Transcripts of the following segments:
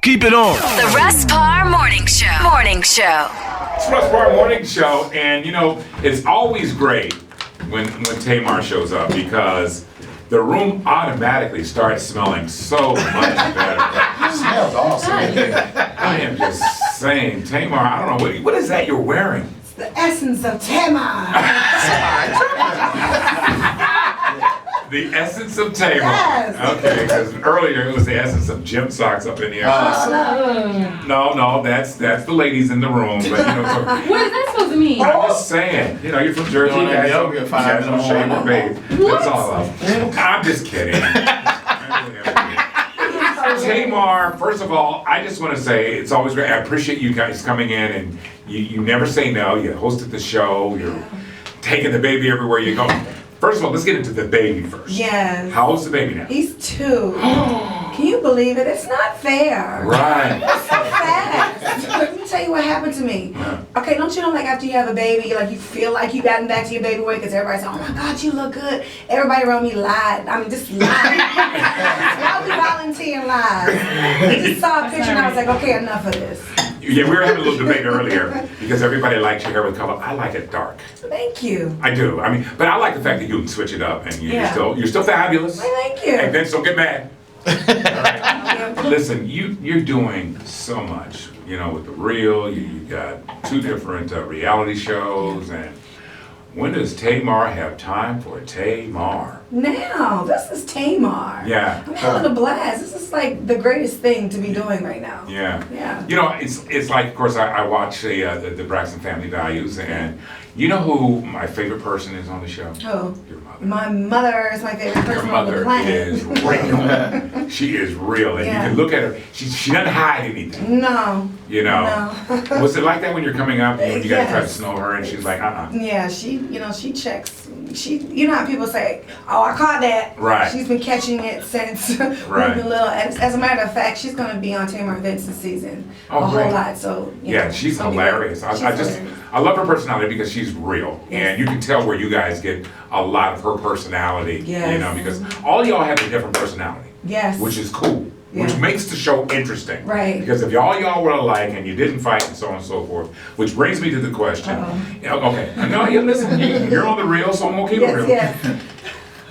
Keep it on. The Russ Parr Morning Show. Morning Show. It's Russ Parr Morning Show, and you know, it's always great when Tamar shows up because the room automatically starts smelling so much better. It smells awesome. I am just saying, Tamar, I don't know, what is that you're wearing? It's the essence of Tamar. The essence of Tamar. Yes. Okay, because earlier it was the essence of gym socks up in here. No, that's the ladies in the room. But you know, so, What is that supposed to mean? I'm just saying, you know, you're from Jersey, you guys don't get five no shame or babe. That's all up. I'm just kidding. Tamar, first of all, I just want to say it's always great. I appreciate you guys coming in, and you never say no. You hosted the show. You're taking the baby everywhere you go. First of all, let's get into the baby first. Yes. How old's the baby now? He's 2. Can you believe it? It's not fair. Right. It's so fast. Let me tell you what happened to me. Yeah. Okay, don't you know, like after you have a baby, like you feel like you gotten back to your baby weight because everybody's like, oh my God, you look good. Everybody around me lied. I mean, just lied. Why we volunteering lies? I just saw a picture and I was like, okay, enough of this. Yeah, we were having a little debate earlier because everybody likes your hair with color. I like it dark. Thank you. I do. I mean, but I like the fact that you can switch it up and Yeah. you're still fabulous. Thank you. Hey, Vince, don't get mad. All right. Listen, you're doing so much. You know, with the reel, you got 2 different reality shows, and when does Tamar have time for Tamar? Now, this is Tamar. Yeah. I'm having a blast. This is like the greatest thing to be doing right now. Yeah. Yeah. You know, it's like, of course, I watch the Braxton Family Values, and you know who my favorite person is on the show? Oh. Your mother. My mother is my favorite Your person on the mother planet. is real. She is real, and Yeah. you can look at her. She doesn't hide anything. No. You know. No. Was it like that when you're coming up and you got to try to Yes. snow her, and she's like, Yeah, she checks. You know how people say, oh, I caught that. Right. She's been catching it since Right. we've been little. As a matter of fact, she's going to be on Tamar Vince this season. Oh, a whole great. lot. So Yeah, she's it's gonna be great. hilarious. She's hilarious. I love her personality because she's real, Yes. and you can tell where you guys get a lot of her personality. Yes. You know, because all y'all have a different personality. Yes. Which is cool. Which Yeah. makes the show interesting. Right. Because if y'all were alike and you didn't fight and so on and so forth, which brings me to the question. Yeah, okay. No, listen, you're on the real, so I'm gonna keep it real. Yes.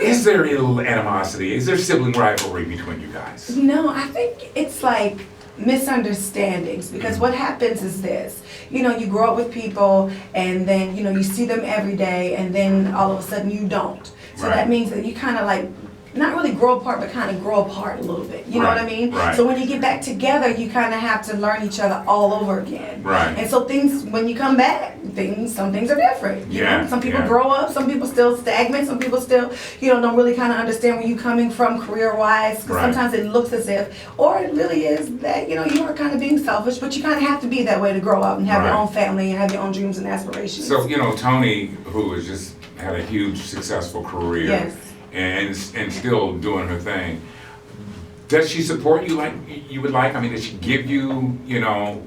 Is there a little animosity? Is there sibling rivalry between you guys? No, I think it's like misunderstandings because what happens is this, you know, you grow up with people and then, you know, you see them every day and then all of a sudden you don't. So Right. that means that you kind of like, not really grow apart, but kind of grow apart a little bit. You know Right, what I mean? right. So when you get back together, you kind of have to learn each other all over again. Right. And so things, when you come back, some things are different. You Yeah, know? Some people yeah. grow up, some people still stagnant, some people still, you know, don't really kind of understand where you're coming from career-wise. Because Right. sometimes it looks as if, or it really is that, you know, you are kind of being selfish, but you kind of have to be that way to grow up and have your Right. own family and have your own dreams and aspirations. So, you know, Tony, who has just had a huge successful career Yes. and still doing her thing, does she support you like you would like? I mean, does she give you, you know,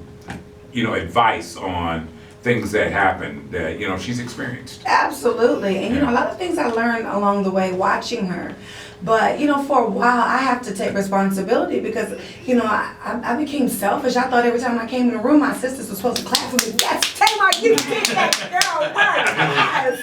advice on things that happen that, you know, she's experienced? Absolutely. And, you know, a lot of things I learned along the way watching her. But, you know, for a while, I have to take responsibility because, you know, I became selfish. I thought every time I came in the room, my sisters were supposed to clap for me. Yes, Tamar, you did that, girl. Work. Yes.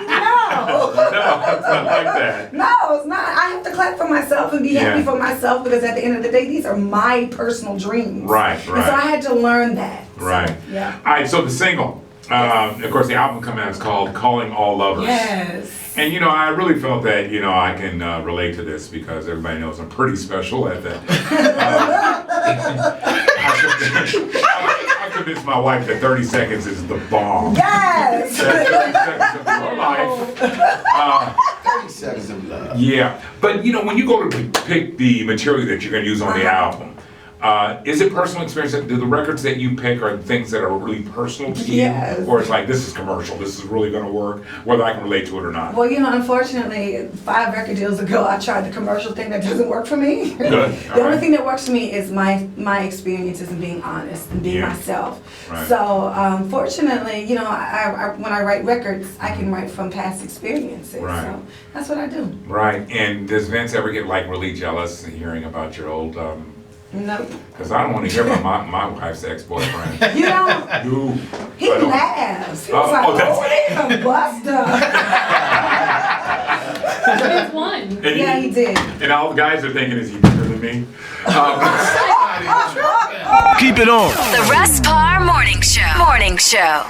No. No, it's not like that. No, it's not. I have to clap for myself and be happy Yeah. for myself because at the end of the day, these are my personal dreams. Right, And so right. I had to learn that. So, Right. yeah. All right, so the single, of course, the album coming out is called Calling All Lovers. Yes. And, you know, I really felt that, you know, I can relate to this because everybody knows I'm pretty special at that. I convinced my wife that 30 seconds is the bomb. Yes. That 30 seconds of your life. 30 seconds of love. Yeah, but, you know, when you go to pick the material that you're going to use on the album, is it personal experience? Do the records that you pick are things that are really personal to you? Yes. Or it's like, this is commercial, this is really going to work, whether I can relate to it or not? Well, you know, unfortunately, 5 record deals ago, I tried the commercial thing that doesn't work for me. Good. The only thing that works for me is my experiences and being honest and being Yeah. myself. Right. So, fortunately, you know, I when I write records, I can write from past experiences. Right. So that's what I do. Right, and does Vince ever get like really jealous hearing about your old No. Because I don't want to hear about my wife's ex-boyfriend. You don't? No. He I don't. laughs. He was like, he's a buster. It's one. And Yeah, he did. And all the guys are thinking, is he better than me? Keep it on. The Russ Parr Morning Show. Morning Show.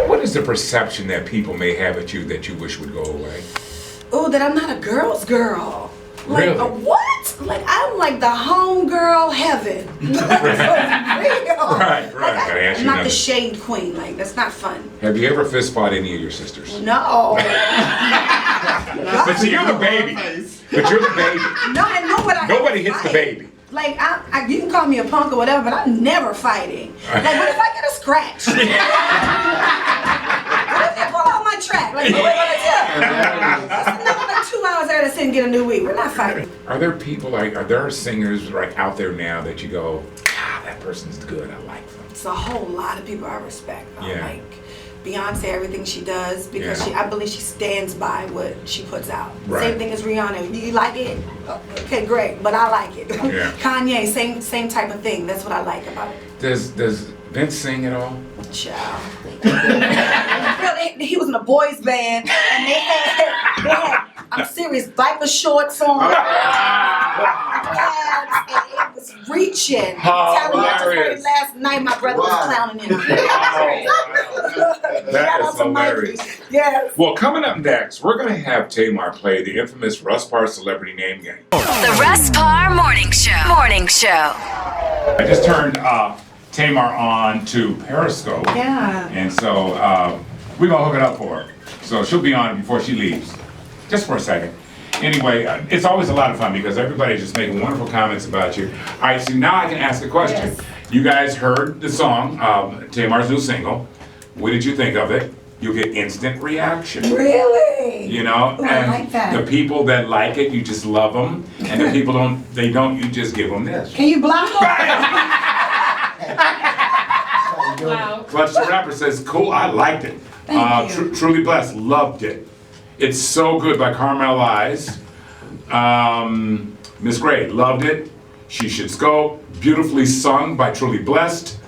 What is the perception that people may have at you that you wish would go away? Oh, that I'm not a girl's girl. Like, Really? What? Like, I'm like the home girl heaven. For real. Right. Like, Gotta ask I'm you not the another. shade queen. Like, that's not fun. Have you ever fist fought any of your sisters? No. But see, you're the baby. But you're the baby. No, I know what I Nobody hits the fight. baby. Like, you can call me a punk or whatever, but I'm never fighting. Like, what if I get a scratch? What if they pull out my track? Like, what are we gonna do? That's another like 2 hours there to sit and get a new weed. We're not fighting. Are there people are there singers like out there now that you go, that person's good, I like them? It's a whole lot of people I respect. Yeah. Like Beyonce, everything she does, because Yeah. I believe she stands by what she puts out. Right. Same thing as Rihanna. You like it? Okay, great, but I like it. Yeah. Kanye, same type of thing. That's what I like about it. Does Vince sing at all? Child. He was in a boys band, and they had I'm serious, diaper shorts on. Abs, and it was reaching. I'm telling you, I just heard it last night. My brother was clowning him. That Shout is out to hilarious. Mikey. Yes. Well, coming up next, we're going to have Tamar play the infamous Russ Parr Celebrity Name Game. The Russ Parr Morning Show. Morning Show. I just turned Tamar on to Periscope. Yeah. And so we're going to hook it up for her. So she'll be on before she leaves. Just for a second. Anyway, it's always a lot of fun because everybody's just making wonderful comments about you. All right, so now I can ask a question. Yes. You guys heard the song, Tamar's new single. What did you think of it? You'll get instant reaction. Really? You know, Ooh, I like that. the people that like it, you just love them, and the people don't, you just give them this. Can you block him? Wow. Clutch the Rapper says, cool, I liked it. Thank you. Truly Blessed, loved it. It's so good by Carmel Eyes. Miss Gray, loved it. She Should Scope, beautifully sung by Truly Blessed.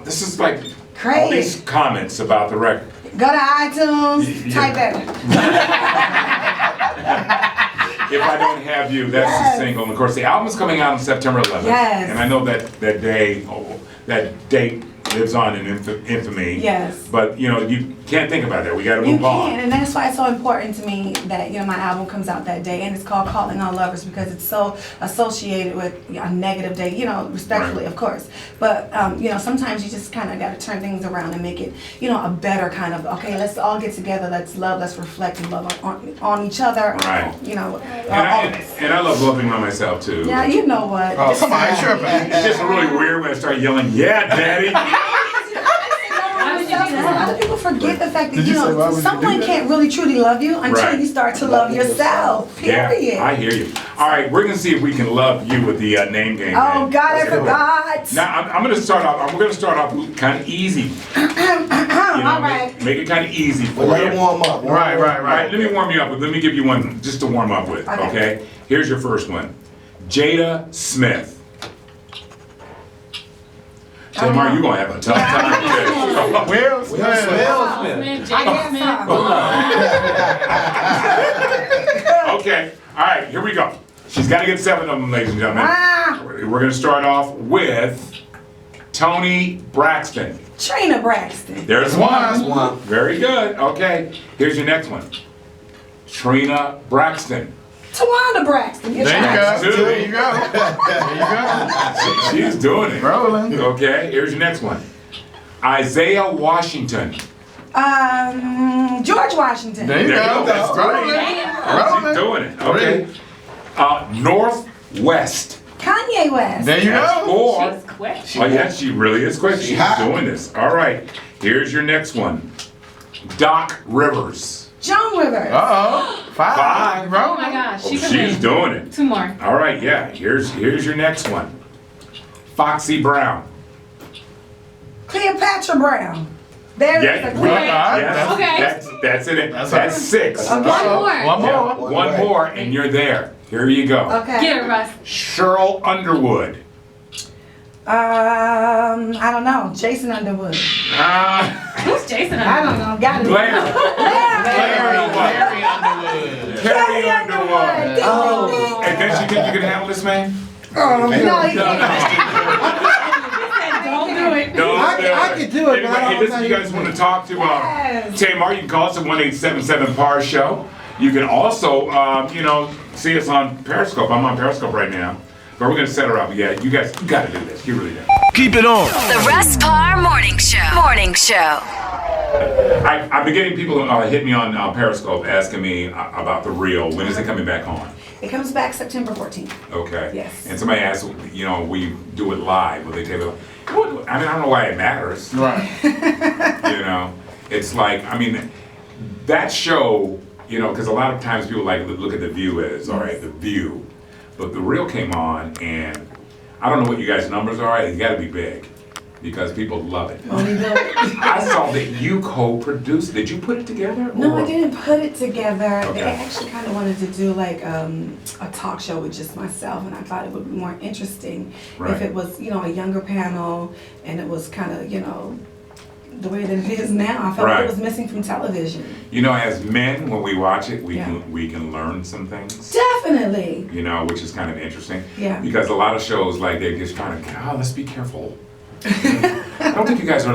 This is like all Great. these comments about the record. Go to iTunes, Yeah. type it. If I Don't Have You, that's Yes. the single. And of course, the album's coming out on September 11th. Yes. And I know that date lives on in infamy. Yes. But, you can't think about that. We got to You move on. can, and that's why it's so important to me that my album comes out that day, and it's called "Calling All Lovers" because it's so associated with a negative day. Respectfully, Right. of course, but sometimes you just kind of got to turn things around and make it, a better kind of okay. Let's all get together. Let's love. Let's reflect and love on each other. Right. All of And us. I love loving on myself, too. Yeah, you know what? Oh, come on, it's your It's just really weird when I start yelling, yeah, daddy. Why would you do A lot that? of people forget the fact that Did you say, why would you someone do that? can't really truly love you until Right. you start to love yourself. Period. Yeah, I hear you. All right, we're going to see if we can love you with the name game. Oh man. God, I Let's go. forgot. Now, I'm going to start off, we're going to start off kind of easy. All right. Make it kind of easy for Let you. it warm up. Right. Let me warm you up with. Let me give you one just to warm up with. Okay. Okay. Here's your first one. Jada Smith. Tamar, you're gonna have a tough time with this. Will Smith. Smith, Jaden Smith. Okay. All right. Here we go. She's got to get 7 of them, ladies and gentlemen. Ah. We're gonna start off with Toni Braxton. Trina Braxton. There's That's one. one. Very good. Okay. Here's your next one. Trina Braxton. Tawanda Braxton. There you go. There you go. There you She's doing it. go. Rolling. Okay, here's your next one. Isaiah Washington. George Washington. There you There you go. go. That's Rolling. She's doing it. Okay. Northwest. Kanye West. There you That's go. 4. She's quick. Oh yeah, she really is quick. She's hot. doing this. All right. Here's your next one. Doc Rivers. Joan Rivers. Uh-oh. 5. Oh my Rolling. gosh, Oh, she could she's win. doing it. 2 more. All right. Yeah. Here's your next one. Foxy Brown. Cleopatra Brown. There Yeah. is a Wait. Yes, Okay. That's it. That's That's right. 6. One more. One Yeah, more. one more, and you're there. Here you go. Okay. Get it, Russ. Cheryl Underwood. I don't know. Jason Underwood. Who's Jason? I don't know. Got it. Blair. Larry Underwood. Carrie Underwood. Ding, Oh. ding, ding. And then you think you can handle this, man? No, he can't. Don't do it. No, I can do it, but I Anyway, don't listen, you think- guys want to talk to Yes. Tamar, you can call us at 1-877-PAR show. You can also, see us on Periscope. I'm on Periscope right now. But we're going to set her up. Yeah, you guys, you got to do this. You really do. Keep it on. The Russ Parr Morning Show. Morning Show. I've been getting people hit me on Periscope asking me about The Real. When is it coming back on? It comes back September 14th. Okay. Yes. And somebody asked, will you do it live? Will they tape it? I don't know why it matters. Right. It's like, that show, because a lot of times people look at The View as, all right, The View. But The Real came on, and I don't know what you guys' numbers are. It's got to be big because people love it. Only do it. I saw that you co-produced. Did you put it together? No, or- I didn't put it together. Okay. They actually kind of wanted to do like a talk show with just myself, and I thought it would be more interesting Right. if it was, a younger panel, and it was kind of, the way that it is now. I felt like Right. it was missing from television. As men, when we watch it, we Yeah. can learn some things. Definitely. Which is kind of interesting. Yeah. Because a lot of shows, they're just trying to, let's be careful. I don't think you guys are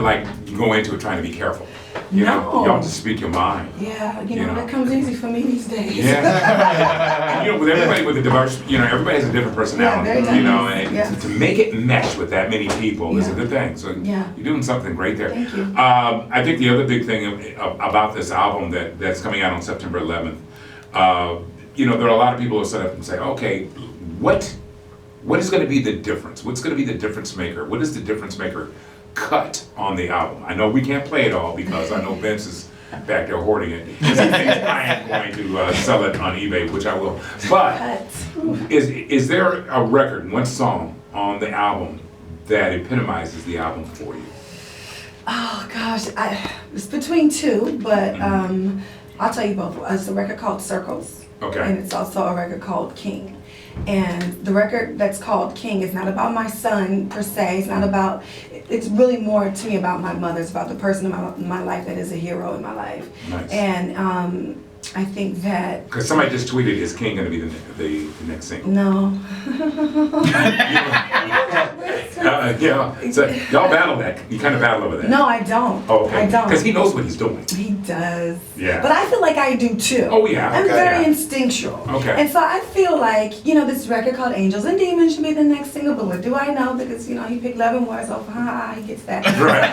go into it trying to be careful. No. Y'all just speak your mind. Yeah, You know. that comes easy for me these days. Yeah. And, with everybody with a diverse, everybody has a different personality. Yeah, very diverse. And Yeah. to make it mesh with that many people is a Yeah. good thing. So Yeah. you're doing something great there. Thank you. I think the other big thing about this album that's coming out on September 11th, there are a lot of people who set up and say, okay, what is going to be the difference? What's going to be the difference maker? What is the difference maker cut on the album? I know we can't play it all because I know Vince is back there hoarding it. Because he thinks I am going to sell it on eBay, which I will. But But, is there a record, one song on the album that epitomizes the album for you? oh gosh, it's between two, but I'll tell you both. It's a record called Circles. Okay. And it's also a record called King. And the record that's called King is not about my son per se. It's not about, it's really more to me about my mother. It's about the person in my life that is a hero in my life. Nice. And I think that, Because somebody just tweeted, is King going to be the next single? no. So y'all battle that. You kind of battle over that. No, I don't. Oh, okay. I don't. Because he knows what he's doing. He does. Yeah. But I feel like I do too. Oh, yeah. I'm Okay. very Yeah. instinctual. Okay. And so I feel like, this record called Angels and Demons should be the next single, but what do I know? Because, he picked Love and War, so he gets that. Right.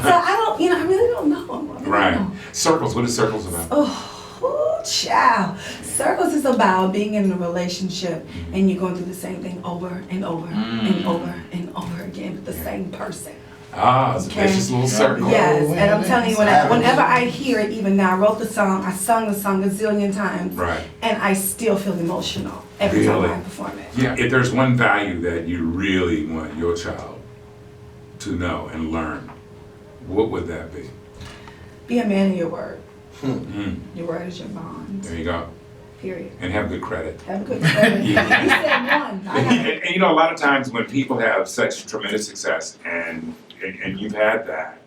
So I don't, I really don't know. I really Right. don't know. Circles. What is Circles about? Oh, child. Circles is about being in a relationship and you're going through the same thing over and over and over and over again with the same person. It's a vicious little circle. Yes, and I'm telling you, whenever I hear it, even now, I wrote the song, I sung the song a zillion times, Right. and I still feel emotional every time Really? I perform it. Yeah. If there's one value that you really want your child to know and learn, what would that be? Be a man of your word. Mm. Your word is your bond. There you go. Period. And have good credit. Have a good credit. You said one. I got it. And a lot of times when people have such tremendous success and you've had that,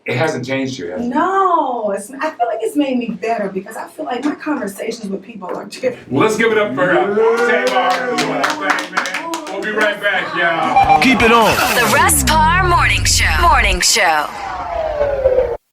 it hasn't changed you, has it? No, I feel like it's made me better because I feel like my conversations with people are different. Well, let's give it up for Tamar doing that thing, man. We'll be right back, y'all. Keep it on. The Russ Parr Morning Show. Morning Show.